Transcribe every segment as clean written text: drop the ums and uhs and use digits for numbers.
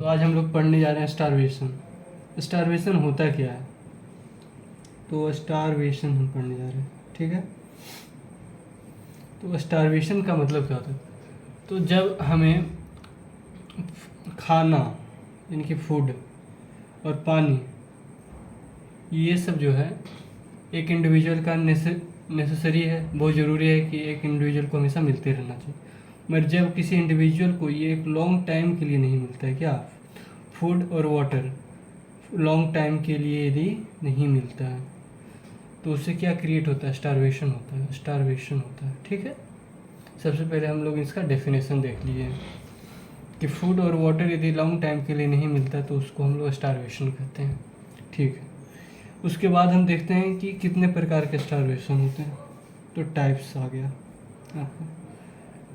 तो आज हम लोग पढ़ने जा रहे हैं स्टारवेशन। स्टारवेशन होता क्या है, तो स्टारवेशन हम पढ़ने जा रहे हैं, ठीक है। तो स्टारवेशन का मतलब क्या होता है, तो जब हमें खाना यानी कि फूड और पानी, ये सब जो है एक इंडिविजुअल का नेसेसरी है, बहुत ज़रूरी है कि एक इंडिविजुअल को हमेशा मिलते रहना चाहिए। मगर जब किसी इंडिविजुअल को ये एक लॉन्ग टाइम के लिए नहीं मिलता है, क्या फूड और वाटर लॉन्ग टाइम के लिए यदि नहीं मिलता है, तो उससे क्या क्रिएट होता है, स्टारवेशन होता है। स्टारवेशन होता है, ठीक है। सबसे पहले हम लोग इसका डेफिनेशन देख लिए कि फूड और वाटर यदि लॉन्ग टाइम के लिए नहीं मिलता तो उसको हम लोग स्टारवेशन कहते हैं, ठीक है। उसके बाद हम देखते हैं कि कितने प्रकार के स्टारवेशन होते हैं। तो टाइप्स आ गया आपको।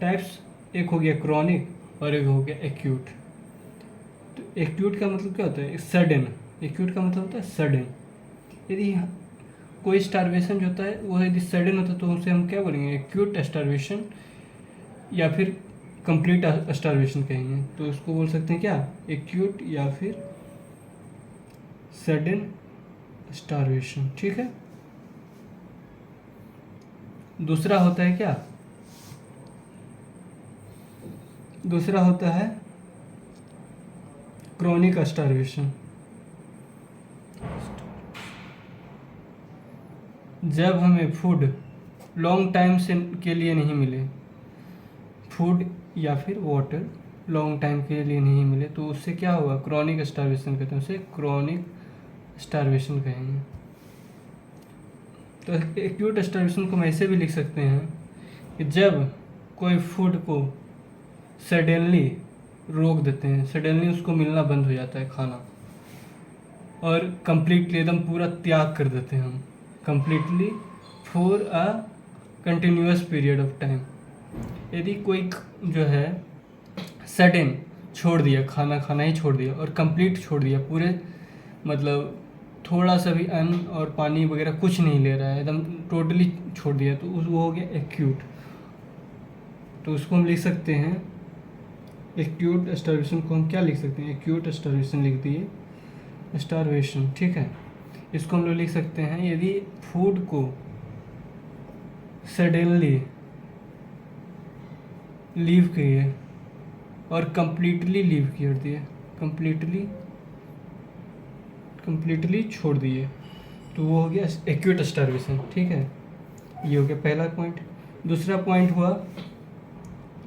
टाइप्स एक हो गया क्रॉनिक और एक हो गया एक्यूट। तो एक्यूट का मतलब क्या होता है, सडन। एक्यूट का मतलब होता है सडन। यदि कोई स्टारवेशन जो होता है वो यदि सडन होता है तो उसे हम क्या बोलेंगे, एक्यूट स्टारवेशन या फिर कंप्लीट स्टारवेशन कहेंगे। तो उसको बोल सकते हैं क्या, एक्यूट या फिर सडन स्टारवेशन, ठीक है। दूसरा होता है क्या, दूसरा होता है क्रॉनिक स्टारवेशन। जब हमें फूड लॉन्ग टाइम से के लिए नहीं मिले, फूड या फिर वाटर लॉन्ग टाइम के लिए नहीं मिले, तो उससे क्या होगा, क्रॉनिक स्टारवेशन कहते हैं, उसे क्रॉनिक स्टारवेशन कहेंगे। तो एक्यूट स्टारवेशन को हम ऐसे भी लिख सकते हैं कि जब कोई फूड को सडनली रोक देते हैं, सडनली उसको मिलना बंद हो जाता है खाना, और कंप्लीटली एकदम पूरा त्याग कर देते हैं हम, completely for a continuous period of time. यदि कोई जो है सडन छोड़ दिया, खाना खाना ही छोड़ दिया और कंप्लीट छोड़ दिया पूरे, मतलब थोड़ा सा भी अन्न और पानी वगैरह कुछ नहीं ले रहा है, एकदम टोटली छोड़ दिया, तो वो हो गया एक्यूट। तो उसको हम लिख सकते हैं, एक्यूट स्टारवेशन को हम क्या लिख सकते हैं, एक्यूट स्टारवेशन लिख दिए, स्टारवेशन, ठीक है। इसको हम लोग लिख सकते हैं, यदि फूड को सडनली लीव किए और कंप्लीटली लीव कर दिए, कंप्लीटली छोड़ दिए, तो वो हो गया एक्यूट स्टारवेशन, ठीक है। ये हो गया पहला पॉइंट। दूसरा पॉइंट हुआ,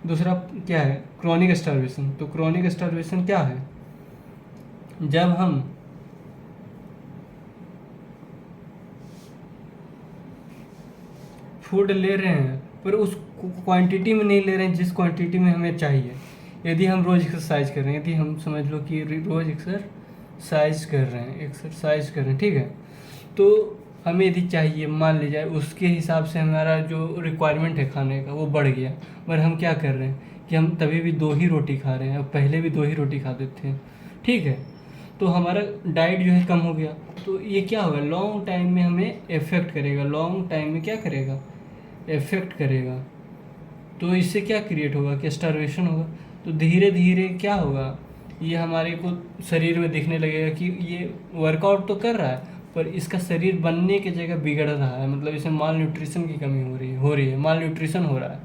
दूसरा क्या है, क्रॉनिक स्टारवेशन। तो क्रॉनिक स्टारवेशन क्या है, जब हम फूड ले रहे हैं पर उस क्वांटिटी में नहीं ले रहे हैं जिस क्वांटिटी में हमें चाहिए। यदि हम रोज़ एक्सरसाइज कर रहे हैं, यदि हम समझ लो कि रोज़ एक्सरसाइज कर रहे हैं, ठीक है, तो हमें यदि चाहिए, मान ली जाए उसके हिसाब से हमारा जो रिक्वायरमेंट है खाने का वो बढ़ गया, पर हम क्या कर रहे हैं कि हम तभी भी 2 ही रोटी खा रहे हैं, और पहले भी 2 ही रोटी खाते थे, ठीक है। तो हमारा डाइट जो है कम हो गया, तो ये क्या होगा, लॉन्ग टाइम में हमें इफ़ेक्ट करेगा, लॉन्ग टाइम में क्या करेगा, इफ़ेक्ट करेगा। तो इससे क्या क्रिएट होगा कि स्टारवेशन होगा। तो धीरे धीरे क्या होगा, ये हमारे को शरीर में दिखने लगेगा कि ये वर्कआउट तो कर रहा है पर इसका शरीर बनने की जगह बिगड़ रहा है, मतलब इसे माल न्यूट्रिशन की कमी हो रही है, माल न्यूट्रिशन हो रहा है।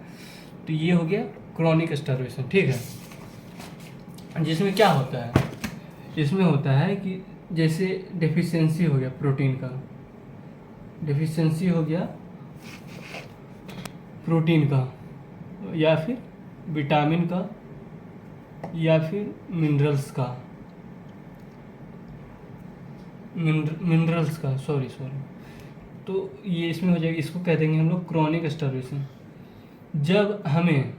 तो ये हो गया क्रॉनिक स्टारवेशन, ठीक है। जिसमें क्या होता है, इसमें होता है कि जैसे डेफिशिएंसी हो गया प्रोटीन का, डेफिशिएंसी हो गया प्रोटीन का, या फिर विटामिन का, या फिर मिनरल्स का, मिनरल्स का, सॉरी। तो ये इसमें हो जाएगा, इसको कह देंगे हम लोग क्रॉनिक स्टारवेशन। जब हमें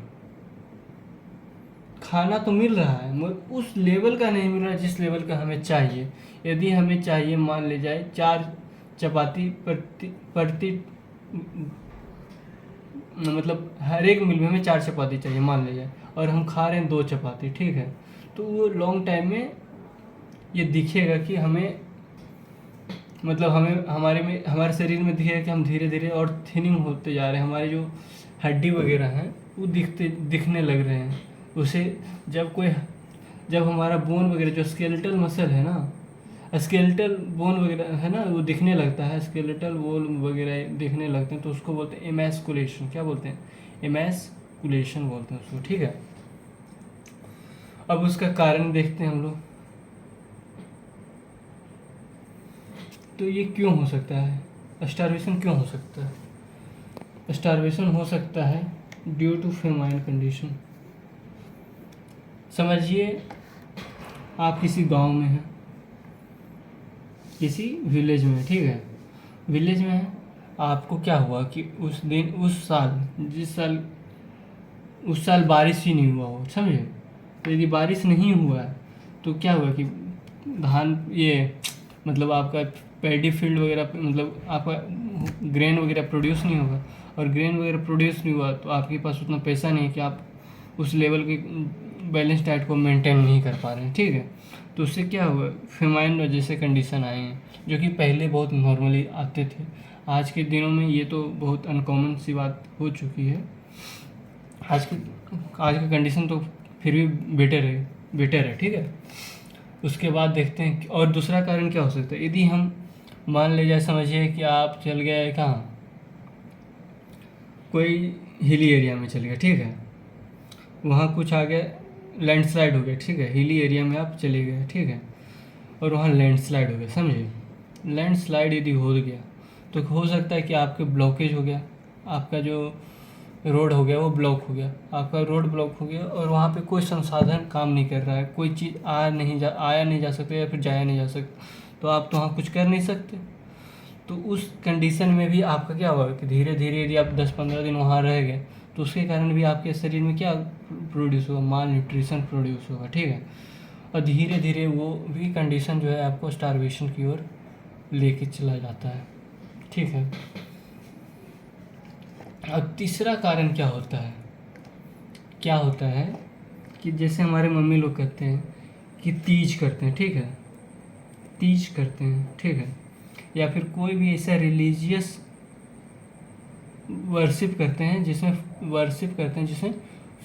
खाना तो मिल रहा है मगर उस लेवल का नहीं मिल रहा जिस लेवल का हमें चाहिए। यदि हमें चाहिए, मान ले जाए 4 चपाती प्रति मतलब हर एक मील में हमें 4 चपाती चाहिए, मान ले जाए, और हम खा रहे हैं 2 चपाती, ठीक है। तो वो लॉन्ग टाइम में ये दिखेगा कि हमें, मतलब हमें हमारे शरीर में दिखेगा कि हम धीरे धीरे और थिनिंग होते जा रहे हैं, हमारे जो हड्डी वगैरह हैं वो दिखने लग रहे हैं। उसे जब कोई जब हमारा बोन वगैरह जो स्केलेटल मसल है ना, स्केलेटल बोन वगैरह है ना, वो दिखने लगता है, स्केलेटल बोन वगैरह दिखने लगते हैं, तो उसको बोलते हैं एमैस्कुलेशन। क्या बोलते हैं? एमैस्कुलेशन बोलते हैं उसको, ठीक है। अब उसका कारण देखते हैं हम लोग। तो ये क्यों हो सकता है? स्टारवेशन क्यों हो सकता है? स्टारवेशन हो सकता है ड्यू टू फेमाइन कंडीशन। समझिए आप किसी गांव में हैं, किसी विलेज में, ठीक है, विलेज में है। आपको क्या हुआ कि उस दिन, उस साल, जिस साल, उस साल बारिश ही नहीं हुआ हो, समझे। तो यदि बारिश नहीं हुआ है तो क्या हुआ कि धान, ये मतलब आपका पैडी फील्ड वगैरह, मतलब आपका ग्रेन वगैरह प्रोड्यूस नहीं होगा, और ग्रेन वगैरह प्रोड्यूस नहीं हुआ तो आपके पास उतना पैसा नहीं कि आप उस लेवल की बैलेंस डाइट को मेंटेन नहीं कर पा रहे हैं, ठीक है। तो उससे क्या हुआ, फेमाइन जैसे कंडीशन आए हैं, जो कि पहले बहुत नॉर्मली आते थे। आज के दिनों में ये तो बहुत अनकॉमन सी बात हो चुकी है। आज का कंडीशन तो फिर भी बेटर है, ठीक है। उसके बाद देखते हैं और दूसरा कारण क्या हो सकता है। यदि हम मान ले जाए, समझिए कि आप चल गए कहाँ, कोई हिली एरिया में चल गए, ठीक है, वहाँ कुछ आ गया, लैंडस्लाइड हो गया, ठीक है, हिली एरिया में आप चले गए, ठीक है, और वहाँ लैंडस्लाइड हो गया, समझिए। लैंडस्लाइड यदि हो गया तो हो सकता है कि आपके ब्लॉकेज हो गया, आपका जो रोड हो गया वो ब्लॉक हो गया, आपका रोड ब्लॉक हो गया, और वहाँ पे कोई संसाधन काम नहीं कर रहा है, कोई चीज़ आया नहीं जा सकता, या फिर जाया नहीं जा सकता, तो आप तो वहाँ कुछ कर नहीं सकते। तो उस कंडीशन में भी आपका क्या होगा कि धीरे धीरे यदि आप 10-15 दिन वहाँ रह गए तो उसके कारण भी आपके शरीर में क्या प्रोड्यूस होगा, माल न्यूट्रिशन प्रोड्यूस होगा, ठीक है। और धीरे धीरे वो भी कंडीशन जो है आपको स्टारवेशन की ओर लेके चला जाता है, ठीक है। अब तीसरा कारण क्या होता है? क्या होता है कि जैसे हमारे मम्मी लोग कहते हैं कि तीज करते हैं, ठीक है, तीज करते हैं, ठीक है, या फिर कोई भी ऐसा रिलीजियस वर्शिप करते हैं जिसमें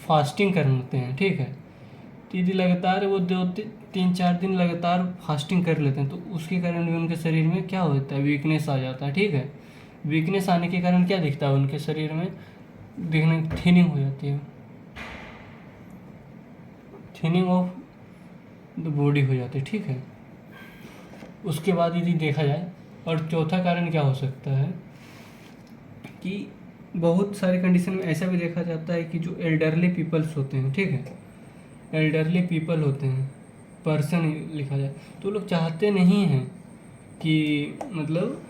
फास्टिंग करते हैं, ठीक है। तो यदि लगातार वो 2-3-4 दिन लगातार फास्टिंग कर लेते हैं तो उसके कारण भी उनके शरीर में क्या होता है, वीकनेस आ जाता है, ठीक है। वीकनेस आने के कारण क्या दिखता है उनके शरीर में, दिखने थिनिंग हो जाती है, थिनिंग ऑफ द बॉडी हो जाती है, ठीक है। उसके बाद यदि देखा जाए, और चौथा कारण क्या हो सकता है कि बहुत सारे कंडीशन में ऐसा भी देखा जाता है कि जो एल्डरली पीपल्स होते हैं, ठीक है, एल्डरली पीपल होते हैं, पर्सन लिखा जाए, तो लोग चाहते नहीं हैं कि मतलब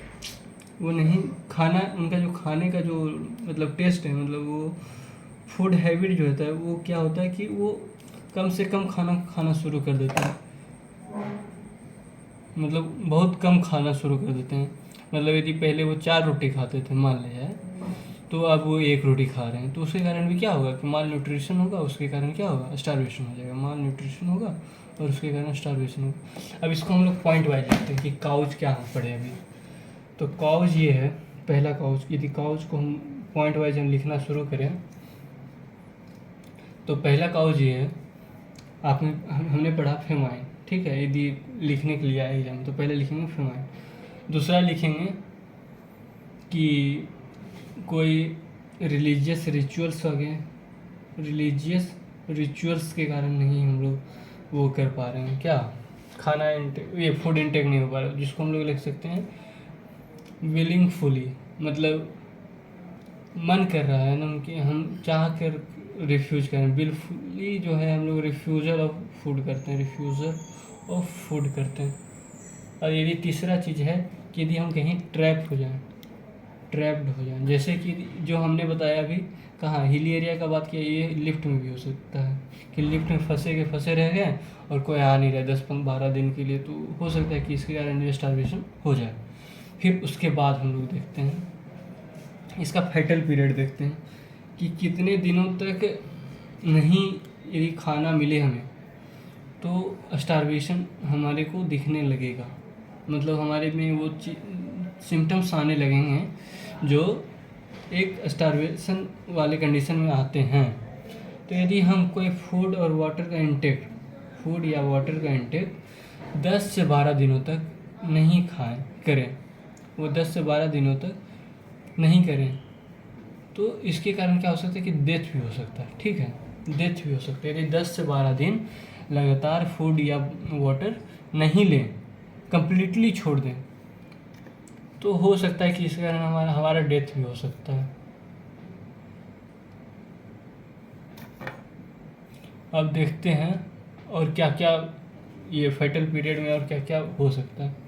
वो नहीं खाना, उनका जो खाने का जो मतलब टेस्ट है, मतलब वो फूड हैबिट जो होता है वो क्या होता है कि वो कम से कम खाना खाना शुरू कर देते हैं, मतलब बहुत कम खाना शुरू कर देते हैं। मतलब यदि पहले वो 4 रोटी खाते थे मान लिया जाए, तो अब वो 1 रोटी खा रहे हैं, तो उसके कारण भी क्या होगा कि माल न्यूट्रिशन होगा, उसके कारण क्या होगा, स्टारवेशन हो जाएगा, माल न्यूट्रिशन होगा और उसके कारण स्टारवेशन होगा। अब इसको हम लोग पॉइंट वाइज देखते हैं कि काउज क्या पड़े अभी। तो काउज ये है, पहला काउज, यदि काउज को हम पॉइंट वाइज हम लिखना शुरू करें तो पहला काउज ये है, हमने पढ़ा फेमाइन, ठीक है। यदि लिखने के लिए आए एग्जाम तो पहले लिखेंगे फेमाइन, दूसरा लिखेंगे कि कोई रिलीजियस रिचुअल्स हो गए, रिलीजियस रिचुअल्स के कारण नहीं हम लोग वो कर पा रहे हैं, क्या खाना इंटेक, ये फूड इंटेक नहीं हो पा रहा, जिसको हम लोग लिख सकते हैं विलिंगफुली, मतलब मन कर रहा है ना कि हम चाह कर रिफ्यूज करें, विलफुली जो है हम लोग रिफ्यूज़ल ऑफ फूड करते हैं, रिफ्यूज़ल ऑफ फूड करते हैं। और यदि तीसरा चीज़ है कि यदि हम कहीं ट्रैप्ड हो जाएं, जैसे कि जो हमने बताया अभी, कहाँ हिली एरिया का बात किया, ये लिफ्ट में भी हो सकता है कि लिफ्ट में फंसे रह गए और कोई आ नहीं रहा 10-12 दिन के लिए, तो हो सकता है कि इसके कारण स्टारवेशन हो जाए। फिर उसके बाद हम लोग देखते हैं इसका फैटल पीरियड, देखते हैं कि कितने दिनों तक नहीं यदि खाना मिले हमें तो स्टारवेशन हमारे को दिखने लगेगा, मतलब हमारे में वो सिम्टम्स आने लगेंगे जो एक स्टारवेशन वाले कंडीशन में आते हैं। तो यदि हम कोई फूड और वाटर का इंटेक, फूड या वाटर का इंटेक 10 से 12 दिनों तक नहीं करें, वो 10 से 12 दिनों तक नहीं करें, तो इसके कारण क्या हो सकता है कि डेथ भी हो सकता है। ठीक है, डेथ भी हो सकता है यदि 10 से 12 दिन लगातार फूड या वाटर नहीं लें, कंप्लीटली छोड़ दें, तो हो सकता है कि इसके कारण हमारा डेथ भी हो सकता है। अब देखते हैं और क्या क्या ये फेटल पीरियड में और क्या क्या हो सकता है।